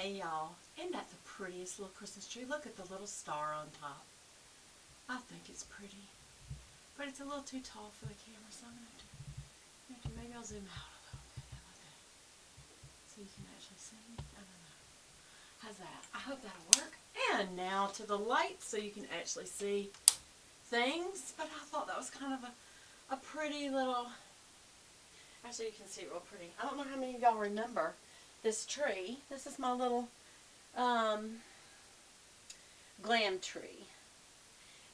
Hey y'all, isn't that the prettiest little Christmas tree? Look at the little star on top. I think it's pretty, but it's a little too tall for the camera, so I'm going to have to maybe I'll zoom out a little bit. How about that? So you can actually see me? I don't know. How's that? I hope that'll work. And now to the light so you can actually see things, but I thought that was kind of a pretty little, actually you can see it real pretty. I don't know how many of y'all remember this tree. This is my little glam tree.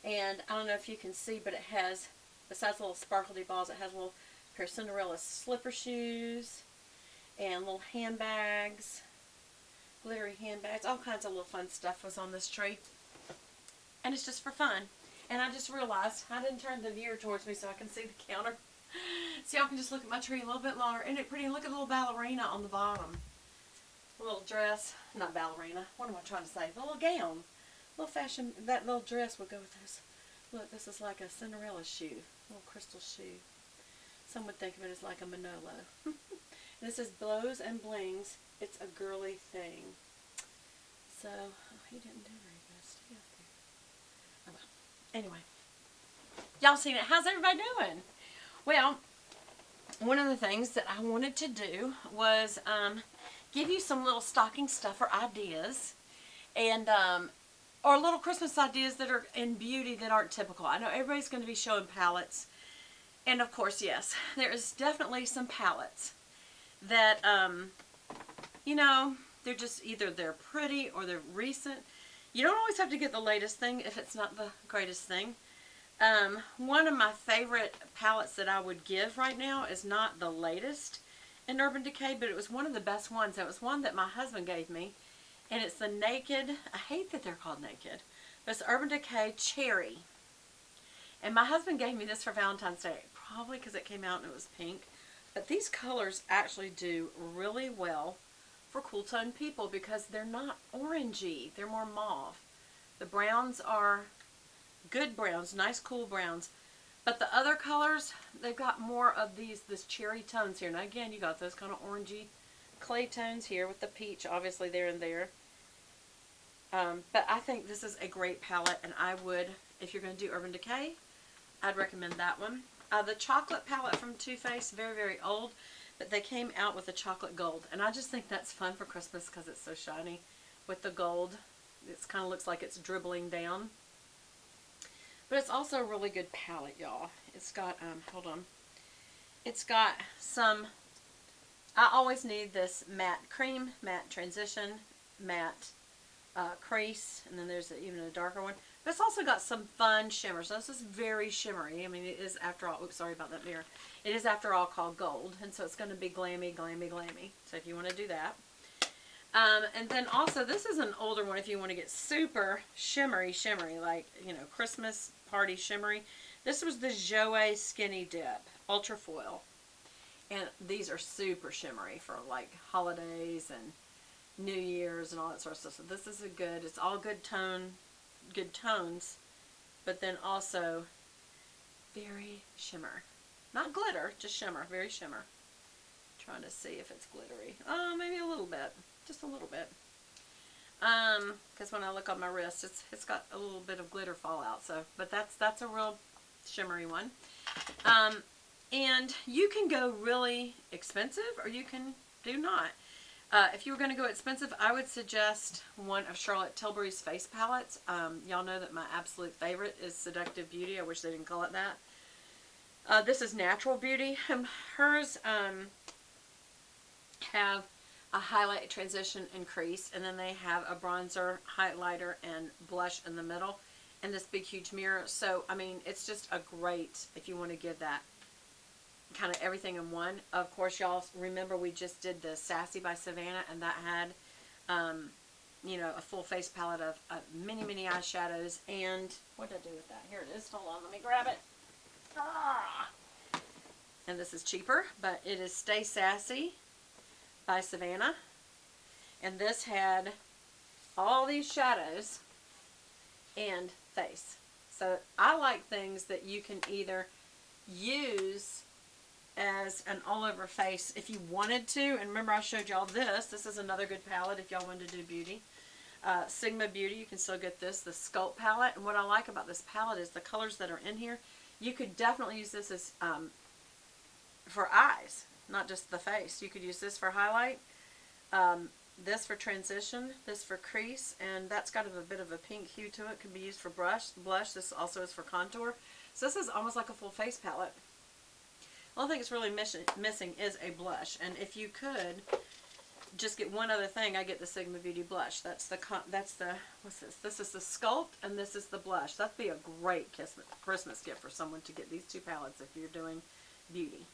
And I don't know if you can see, but it has, besides little sparkly balls, it has a little pair of Cinderella slipper shoes and little handbags, glittery handbags, all kinds of little fun stuff was on this tree. And it's just for fun. And I just realized I didn't turn the viewer towards me so I can see the counter. So y'all can just look at my tree a little bit longer. Isn't it pretty? Look at the little ballerina on the bottom. A little dress. Not ballerina. What am I trying to say? The little gown. Little fashion. That little dress would go with this. Look, this is like a Cinderella shoe. A little crystal shoe. Some would think of it as like a Manolo. This is Blows and Blings. It's a girly thing. So, oh, he didn't do very good. Stay up there. Oh, well. Anyway. Y'all seen it. How's everybody doing? Well, one of the things that I wanted to do was give you some little stocking stuffer ideas and or little Christmas ideas that are in beauty that aren't typical. I know everybody's going to be showing palettes, and of course, yes, there is definitely some palettes that you know, they're just either they're pretty or they're recent. You don't always have to get the latest thing if it's not the greatest thing. One of my favorite palettes that I would give right now is not the latest in Urban Decay, but it was one of the best ones. It was one that my husband gave me, and it's the Naked, I hate that they're called Naked, but it's Urban Decay Cherry. And my husband gave me this for Valentine's Day, probably because it came out and it was pink. But these colors actually do really well for cool toned people because they're not orangey, they're more mauve. The browns are good browns, nice cool browns. But the other colors, they've got more of this cherry tones here. Now again, you got those kind of orangey clay tones here with the peach obviously there and there. But I think this is a great palette, and I would, if you're going to do Urban Decay, I'd recommend that one. The chocolate palette from Too Faced, very, very old, but they came out with a chocolate gold. And I just think that's fun for Christmas because it's so shiny with the gold. It kind of looks like it's dribbling down. But it's also a really good palette, y'all. It's got, hold on. It's got some, I always need this matte cream, matte transition, matte crease, and then there's even a darker one. But it's also got some fun shimmers. So this is very shimmery. I mean, it is after all, oops, sorry about that mirror. It is after all called gold, and so it's going to be glammy, glammy, glammy. So if you want to do that. And then also, this is an older one if you want to get super shimmery, like, you know, Christmas party shimmery. This was the Joey Skinny Dip Ultra Foil. And these are super shimmery for like holidays and New Year's and all that sort of stuff. So this is a good, it's all good tones, but then also very shimmer. Not glitter, just shimmer, very shimmer. Trying to see if it's glittery. Oh, maybe a little bit. Just a little bit. Because when I look on my wrist, it's got a little bit of glitter fallout. So, but that's a real shimmery one. And you can go really expensive, or you can do not. If you were going to go expensive, I would suggest one of Charlotte Tilbury's face palettes. Y'all know that my absolute favorite is Seductive Beauty. I wish they didn't call it that. This is Natural Beauty. Hers have a highlight, transition, and crease, and then they have a bronzer, highlighter, and blush in the middle, and this big huge mirror. So I mean, it's just a great, if you want to give that kind of everything in one. Of course, y'all remember we just did the Sassy by Savannah, and that had you know, a full face palette of many eyeshadows. And what did I do with that? Here it is. Hold on, let me grab it. And this is cheaper, but it is Stay Sassy by Savannah, and this had all these shadows and face. So I like things that you can either use as an all-over face if you wanted to. And remember, I showed y'all this. This is another good palette if y'all wanted to do beauty. Sigma Beauty, you can still get this, the Sculpt Palette. And what I like about this palette is the colors that are in here. You could definitely use this as for eyes, not just the face. You could use this for highlight, this for transition, this for crease, and that's got a bit of a pink hue to it. Can be used for blush. This also is for contour. So this is almost like a full face palette. The only thing it's really missing is a blush. And if you could just get one other thing, I get the Sigma Beauty blush. That's the what's this? This is the Sculpt, and this is the blush. That'd be a great Christmas gift for someone to get these two palettes if you're doing beauty.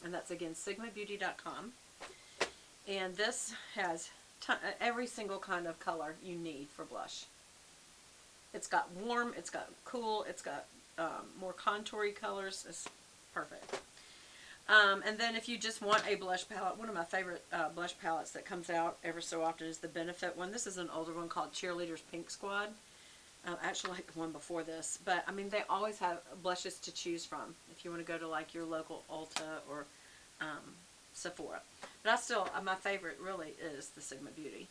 And that's again sigmabeauty.com. And this has every single kind of color you need for blush. It's got warm, it's got cool, it's got more contoury colors. It's perfect. And then if you just want a blush palette, one of my favorite blush palettes that comes out ever so often is the Benefit one. This is an older one called Cheerleaders Pink Squad. I actually like the one before this. But, I mean, they always have blushes to choose from if you want to go to, like, your local Ulta or Sephora. But I still, my favorite really is the Sigma Beauty.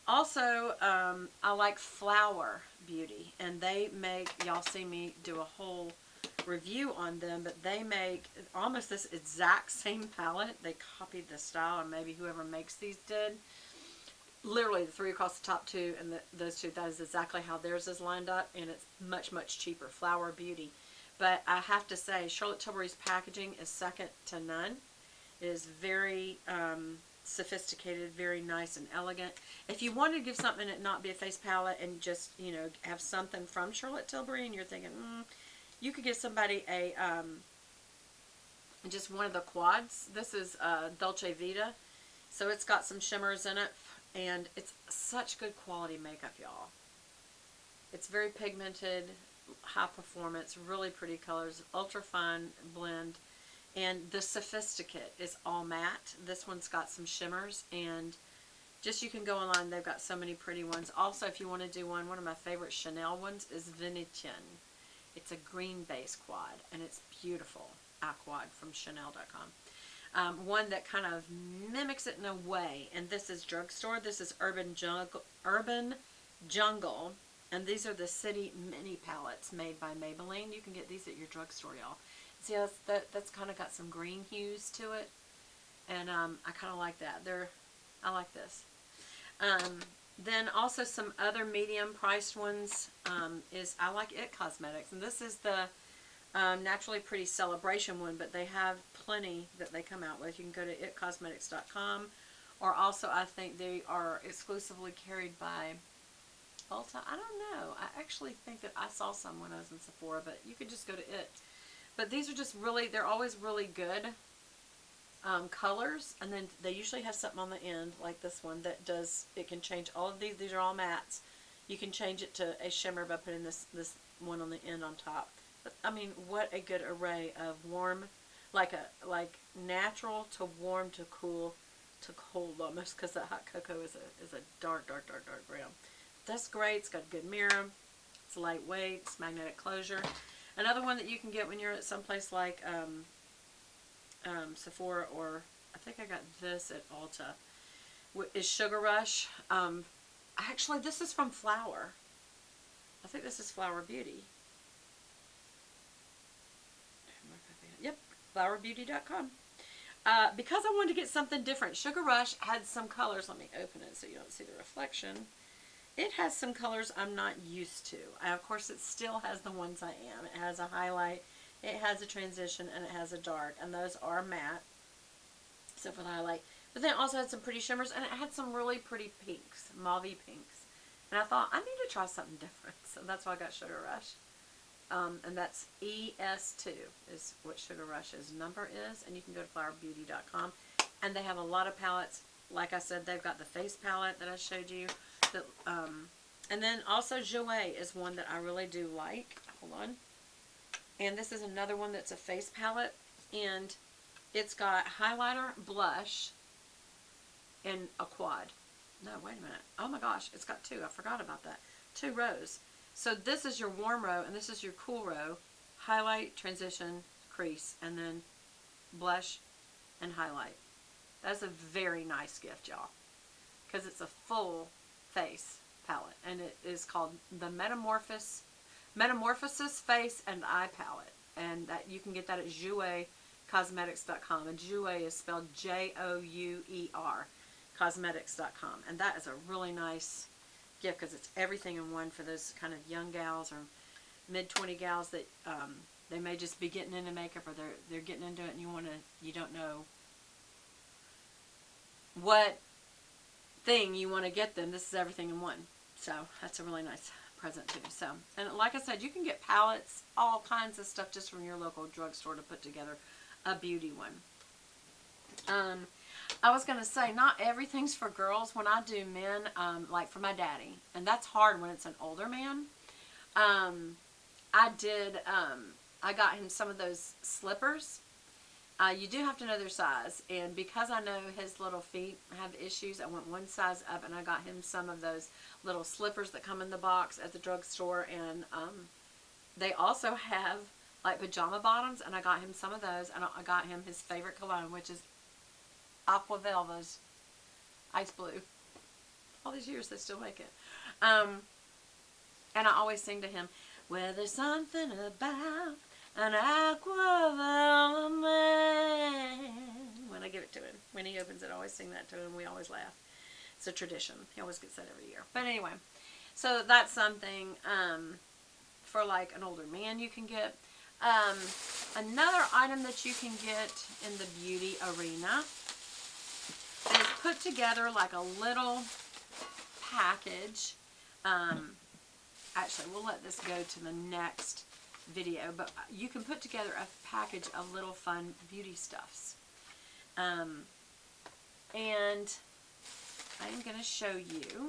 Also, I like Flower Beauty. And they make, y'all see me do a whole review on them, but they make almost this exact same palette. They copied the style, or maybe whoever makes these did. Literally the three across the top two and those two, that is exactly how theirs is lined up, and it's much, much cheaper. Flower Beauty. But I have to say, Charlotte Tilbury's packaging is second to none. It is very sophisticated, very nice and elegant. If you wanted to give something and not be a face palette and just, you know, have something from Charlotte Tilbury and you're thinking, you could give somebody a, just one of the quads. This is Dolce Vita. So it's got some shimmers in it. And it's such good quality makeup, y'all. It's very pigmented, high performance, really pretty colors, ultra fine blend. And the Sophisticate is all matte. This one's got some shimmers. And just you can go online. They've got so many pretty ones. Also, if you want to do one of my favorite Chanel ones is Venetian. It's a green base quad, and it's beautiful. Quad from Chanel.com. One that kind of mimics it in a way, and this is Drugstore. This is Urban Jungle, and these are the City Mini palettes made by Maybelline. You can get these at your drugstore, y'all. See, that's kind of got some green hues to it, and I kind of like that. I like this. Then also some other medium-priced ones is I like It Cosmetics, and this is the Naturally Pretty Celebration one, but they have plenty that they come out with. You can go to itcosmetics.com, or also I think they are exclusively carried by Ulta. I don't know. I actually think that I saw some when I was in Sephora, but you could just go to It. But these are just really, they're always really good colors, and then they usually have something on the end, like this one, that does, it can change all of these. These are all mattes. You can change it to a shimmer by putting this one on the end on top. But, I mean, what a good array of warm, like natural to warm to cool to cold almost, because the hot cocoa is a dark brown. That's great. It's got a good mirror. It's lightweight. It's magnetic closure. Another one that you can get when you're at someplace like Sephora, or I think I got this at Ulta, is Sugar Rush. Actually, this is from Flower. I think this is Flower Beauty. Yep, flowerbeauty.com. Because I wanted to get something different. Sugar Rush had some colors. Let me open it so you don't see the reflection. It has some colors I'm not used to. Of course, it still has the ones I am. It has a highlight, it has a transition, and it has a dark. And those are matte, except for the highlight. But then it also had some pretty shimmers, and it had some really pretty pinks, mauve pinks. And I thought, I need to try something different. So that's why I got Sugar Rush. And that's ES2 is what Sugar Rush's number is. And you can go to flowerbeauty.com. And they have a lot of palettes. Like I said, they've got the face palette that I showed you. And then also Jouer is one that I really do like. Hold on. And this is another one that's a face palette. And it's got highlighter, blush, and a quad. No, wait a minute. Oh my gosh, it's got two. I forgot about that. 2 rows. So this is your warm row, and this is your cool row. Highlight, transition, crease, and then blush, and highlight. That's a very nice gift, y'all, because it's a full face palette, and it is called the Metamorphosis Face and Eye Palette, and that you can get that at JouerCosmetics.com, and Jouer is spelled Jouer, Cosmetics.com, and that is a really nice gift because it's everything in one for those kind of young gals or mid-20 gals that they may just be getting into makeup, or they're getting into it, and you don't know what thing you want to get them. This is everything in one, so that's a really nice present too. So, and like I said, you can get palettes, all kinds of stuff just from your local drugstore to put together a beauty one. I was going to say, not everything's for girls. When I do men, like for my daddy, and that's hard when it's an older man, I got him some of those slippers. You do have to know their size, and because I know his little feet have issues, I went one size up, and I got him some of those little slippers that come in the box at the drugstore, and they also have like pajama bottoms, and I got him some of those, and I got him his favorite cologne, which is Aqua Velva's Ice Blue. All these years they still make it. And I always sing to him, well, there's something about an Aqua Velva man. When I give it to him, when he opens it, I always sing that to him. We always laugh. It's a tradition. He always gets that every year. But anyway, so that's something for like an older man you can get. Another item that you can get in the beauty arena is put together like a little package. Actually, we'll let this go to the next video, but you can put together a package of little fun beauty stuffs. And I am going to show you